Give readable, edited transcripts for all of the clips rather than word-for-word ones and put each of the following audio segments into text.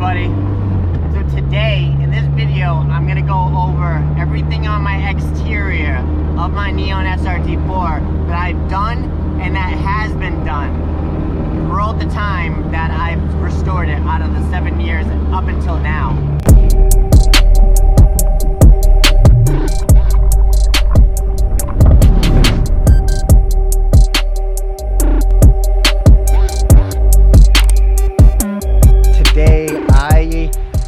everybody. So today, in this video, I'm gonna go over everything on my exterior of my Neon SRT4 that I've done and that has been done throughout the time that I've restored it out of the 7 years up until now.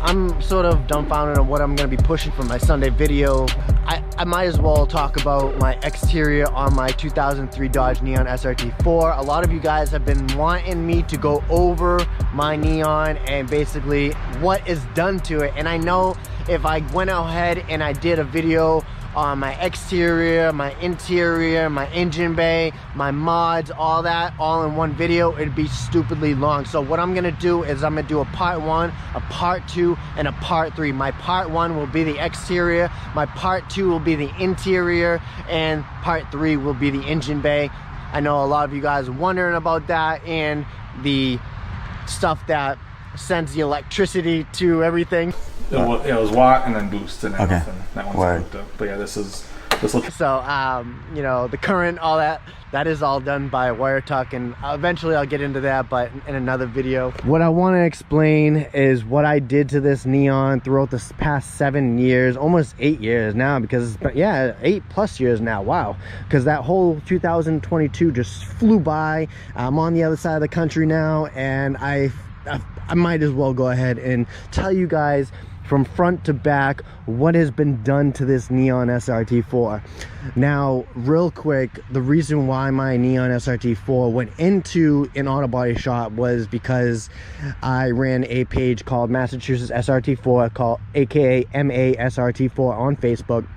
I'm sort of dumbfounded on what I'm going to be pushing for my Sunday video. I might as well talk about my exterior on my 2003 Dodge Neon SRT4. A lot of you guys have been wanting me to go over my Neon and basically what is done to it. And I know if I went ahead and I did a video on my exterior, my interior, my engine bay, my mods, all that, all in one video, it'd be stupidly long. So what I'm gonna do is I'm gonna do a part 1, a part 2, and a part 3. My part 1 will be the exterior, my part 2 will be the interior, and part 3 will be the engine bay. I know a lot of you guys are wondering about that and the stuff that sends the electricity to everything. It was watt and then boost and okay. Nothing. That one's hooked up. But yeah, this looks. So you know, the current, all that is all done by wire tuck, and eventually I'll get into that, but in another video. What I want to explain is what I did to this Neon throughout the past 7 years, almost 8 years now, because yeah, 8+ years now. Wow, because that whole 2022 just flew by. I'm on the other side of the country now, and I might as well go ahead and tell you guys from front to back what has been done to this Neon SRT4. Now, real quick, the reason why my Neon SRT4 went into an auto body shop was because I ran a page called Massachusetts SRT4, aka MA SRT4 on Facebook,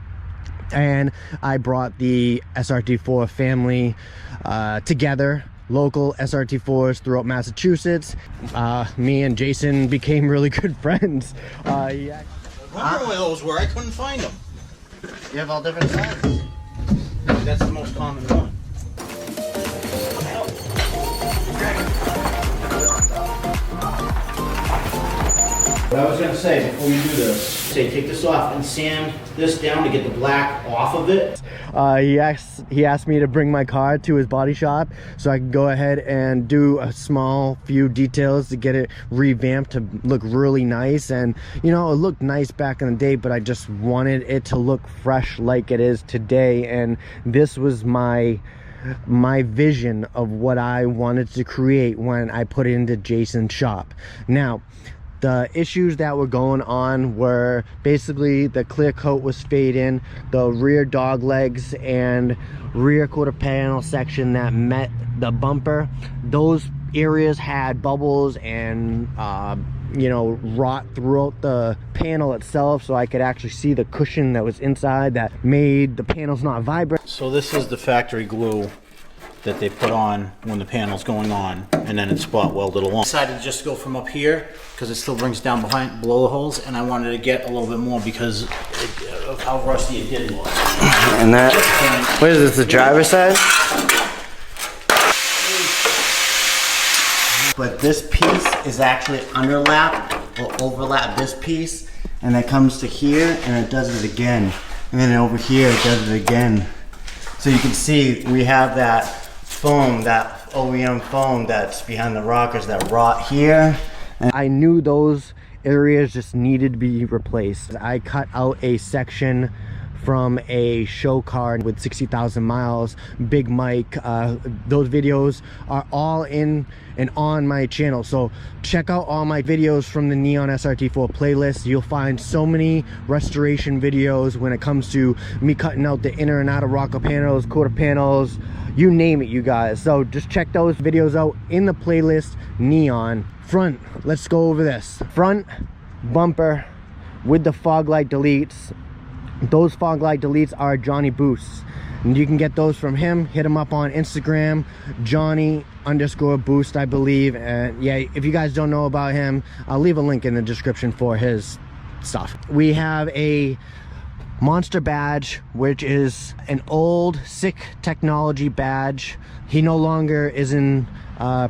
and I brought the SRT4 family together. Local SRT4s throughout Massachusetts. Me and Jason became really good friends. Yeah. I wonder where those were. I couldn't find them. You have all different sizes. That's the most common one. What I was going to say before you do this, say take this off and sand this down to get the black off of it. He asked me to bring my car to his body shop so I can go ahead and do a small few details to get it revamped to look really nice. And you know, it looked nice back in the day, but I just wanted it to look fresh like it is today. And this was my vision of what I wanted to create when I put it into Jason's shop. Now, the issues that were going on were basically the clear coat was fading, the rear dog legs and rear quarter panel section that met the bumper, those areas had bubbles and you know, rot throughout the panel itself, so I could actually see the cushion that was inside that made the panels not vibrate. So this is the factory glue that they put on when the panel's going on, and then it's spot welded along. I decided to just go from up here because it still brings down below the holes, and I wanted to get a little bit more because of how rusty it did look. And that, what is this, the driver's side? But this piece is actually underlap or overlap this piece, and that comes to here and it does it again, and then over here it does it again. So you can see we have that foam, that OEM foam that's behind the rockers that rot here. And I knew those areas just needed to be replaced. I cut out a section from a show car with 60,000 miles, Big Mike. Those videos are all in and on my channel, so check out all my videos from the Neon SRT4 playlist. You'll find so many restoration videos when it comes to me cutting out the inner and outer rocker panels, quarter panels, you name it, you guys. So just check those videos out in the playlist. Neon front, let's go over this front bumper with the fog light deletes. Those fog light deletes are Johnny Boosts, and you can get those from him. Hit him up on Instagram, Johnny_Boost, I believe. And yeah, if you guys don't know about him, I'll leave a link in the description for his stuff. We have a Monster badge, which is an old sick technology badge. He no longer is in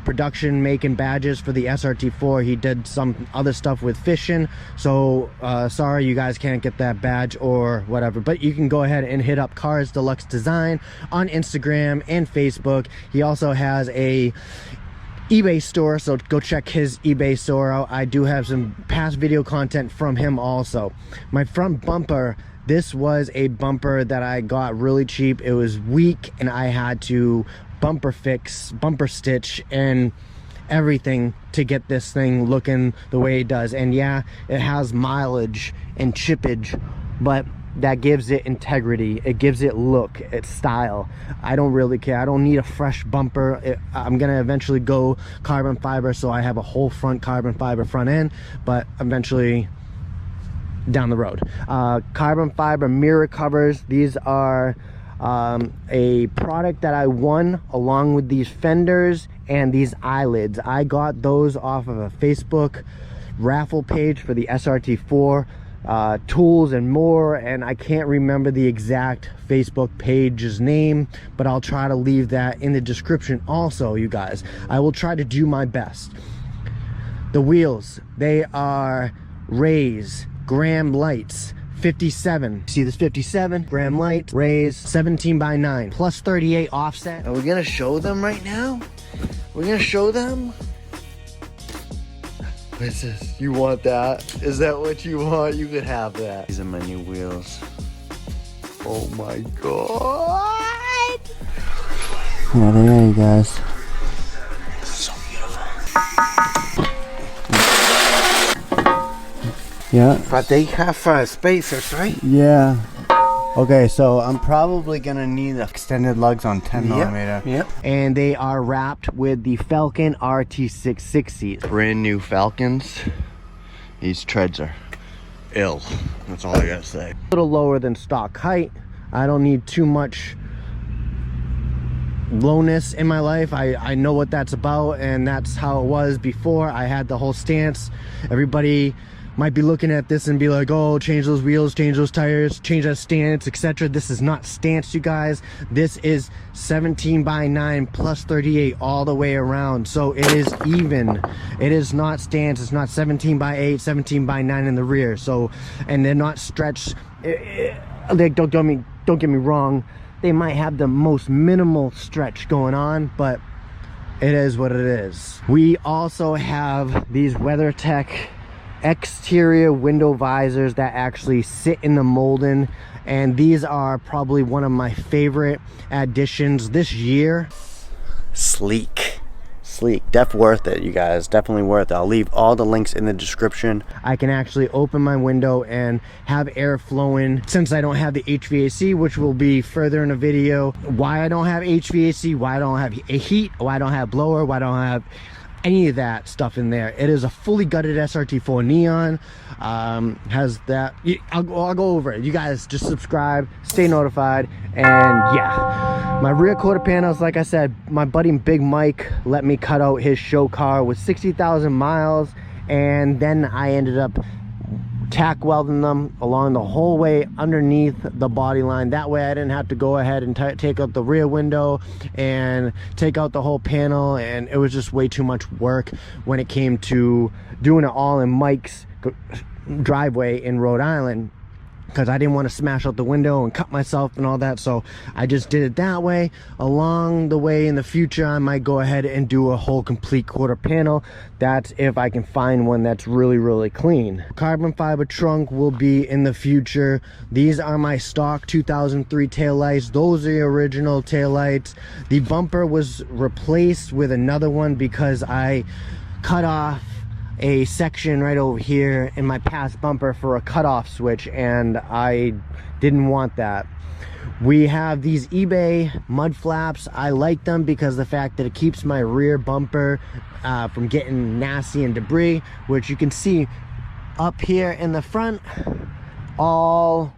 production making badges for the SRT4. He did some other stuff with fishing, so sorry you guys can't get that badge or whatever, but you can go ahead and hit up Cars Deluxe Design on Instagram and Facebook. He also has a eBay store, so go check his eBay store out. I do have some past video content from him also. My front bumper, this was a bumper that I got really cheap. It was weak and I had to bumper fix, bumper stitch, and everything to get this thing looking the way it does. And yeah, it has mileage and chippage, but that gives it integrity. It gives it look, it's style. I don't really care. I don't need a fresh bumper. I'm gonna eventually go carbon fiber, so I have a whole front carbon fiber front end, but eventually down the road. Carbon fiber mirror covers. These are a product that I won along with these fenders and these eyelids. I got those off of a Facebook raffle page for the SRT4 tools and more, and I can't remember the exact Facebook page's name, but I'll try to leave that in the description also, you guys. I will try to do my best. The wheels, they are Rays Graham lights, 57. See this 57 Graham light, Rays 17x9 plus 38 offset. Are we gonna show them right now? We're gonna show them. What is this? You want that? Is that what you want? You could have that. These are my new wheels. Oh my god! Yeah, there are, you guys. So beautiful. Yeah. But they have spacers, right? Yeah. Okay, so I'm probably gonna need extended lugs on 10mm. Yep. And they are wrapped with the Falcon RT660. Brand new Falcons. These treads are ill. That's all I gotta say. A little lower than stock height. I don't need too much lowness in my life. I know what that's about, and that's how it was before. I had the whole stance. Everybody might be looking at this and be like, oh, change those wheels, change those tires, change that stance, etc. This is not stance, you guys. This is 17x9 plus 38 all the way around, so it is even. It is not stance. It's not 17x8, 17x9 in the rear. So, and they're not stretched. They don't get me wrong, they might have the most minimal stretch going on, but it is what it is. We also have these WeatherTech exterior window visors that actually sit in the molding, and these are probably one of my favorite additions this year. Sleek, definitely worth it, you guys. Definitely worth it. I'll leave all the links in the description. I can actually open my window and have air flowing. Since I don't have the HVAC, which will be further in a video, why I don't have HVAC, why I don't have a heat, why I don't have blower, why I don't have any of that stuff in there. It is a fully gutted SRT4 Neon. Has that. I'll go over it. You guys just subscribe, stay notified, and yeah. My rear quarter panels, like I said, my buddy Big Mike let me cut out his show car with 60,000 miles, and then I ended up tack welding them along the whole way underneath the body line. That way I didn't have to go ahead and take out the rear window and take out the whole panel, and it was just way too much work when it came to doing it all in Mike's driveway in Rhode Island, because I didn't want to smash out the window and cut myself and all that. So I just did it that way. Along the way in the future, I might go ahead and do a whole complete quarter panel. That's if I can find one that's really clean. Carbon fiber trunk will be in the future. These are my stock 2003 taillights. Those are the original taillights. The bumper was replaced with another one because I cut off a section right over here in my past bumper for a cutoff switch, and I didn't want that. We have these eBay mud flaps. I like them because the fact that it keeps my rear bumper from getting nasty and debris, which you can see up here in the front, all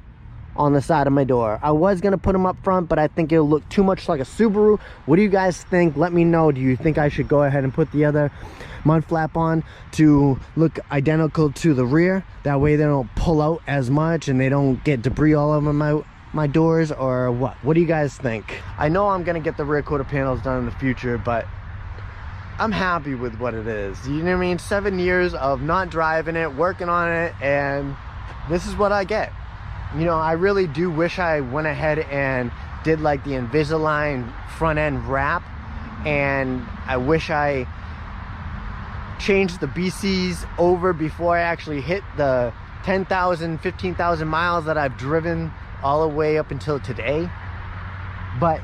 on the side of my door. I was gonna put them up front, but I think it'll look too much like a Subaru. What do you guys think? Let me know. Do you think I should go ahead and put the other mud flap on to look identical to the rear? That way they don't pull out as much and they don't get debris all over my doors, or what do you guys think? I know I'm gonna get the rear quarter panels done in the future, but I'm happy with what it is. You know what I mean? 7 years of not driving it, working on it, and this is what I get. You know, I really do wish I went ahead and did like the Invisalign front end wrap, and I wish I changed the BCs over before I actually hit the 10,000, 15,000 miles that I've driven all the way up until today. But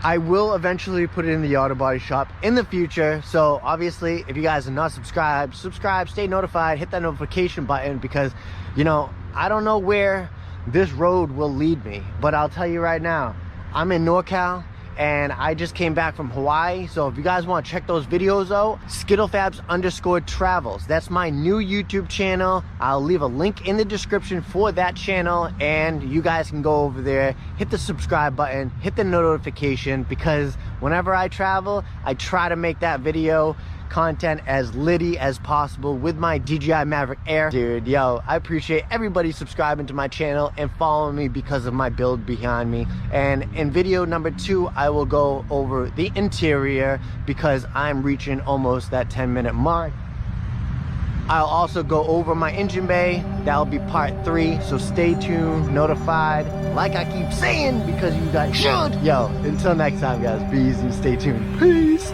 I will eventually put it in the auto body shop in the future. So obviously, if you guys are not subscribed, subscribe, stay notified, hit that notification button, because, you know, I don't know where this road will lead me, but I'll tell you right now, I'm in NorCal and I just came back from Hawaii. So if you guys want to check those videos out, SkittleFabs_travels. That's my new YouTube channel. I'll leave a link in the description for that channel, and you guys can go over there, hit the subscribe button, hit the notification, because whenever I travel, I try to make that video content as litty as possible with my DJI Maverick Air. Dude, yo, I appreciate everybody subscribing to my channel and following me because of my build behind me. And in video number 2, I will go over the interior because I'm reaching almost that 10-minute mark. I'll also go over my engine bay. That'll be part 3, so stay tuned, notified, like I keep saying, because you guys should. Yo, until next time, guys, be easy, stay tuned. Peace.